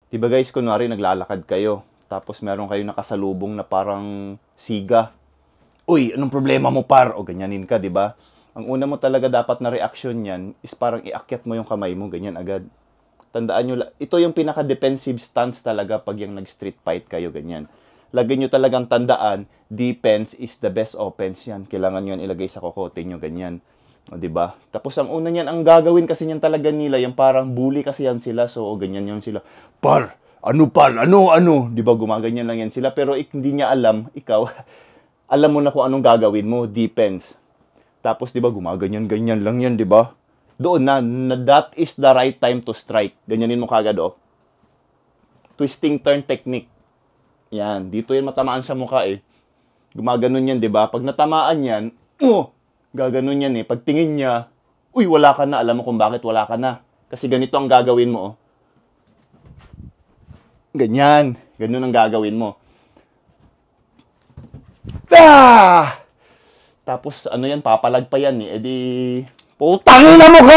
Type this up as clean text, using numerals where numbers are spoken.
Diba guys, kunwari naglalakad kayo, tapos meron kayong nakasalubong na parang siga. Uy, anong problema mo par? O ganyanin ka, di ba? Ang una mo talaga dapat na reaksyon niyan is parang iakyat mo yung kamay mo, ganyan agad. Tandaan nyo, ito yung pinaka-defensive stance talaga pag yung nag-street fight kayo, ganyan. Lagyan nyo talagang tandaan, defense is the best offense yan. Kailangan nyo yan ilagay sa kokote nyo, ganyan. O, diba? Tapos ang una niyan, ang gagawin kasi niyan talaga nila, yung parang bully kasi yan sila, so ganyan yun sila. Par! Par? Ano? Diba, gumaganyan lang yan sila, pero hindi niya alam, ikaw, alam mo na kung anong gagawin mo, defense. Tapos, diba, gumaganyan-ganyan lang yan, diba? Doon na, that is the right time to strike. Ganyanin mo kagad, oh. Twisting turn technique. Yan, dito yan matamaan sa mukha, eh. Gumaganon yan, diba? Pag natamaan yan, gaganon yan, eh. Pag tingin niya, uy, wala ka na. Alam mo kung bakit wala ka na. Kasi ganito ang gagawin mo, oh. Ganyan. Ganun ang gagawin mo. Ah! Tapos, ano yan, papalag pa yan, eh. E di, putang ina mo ka!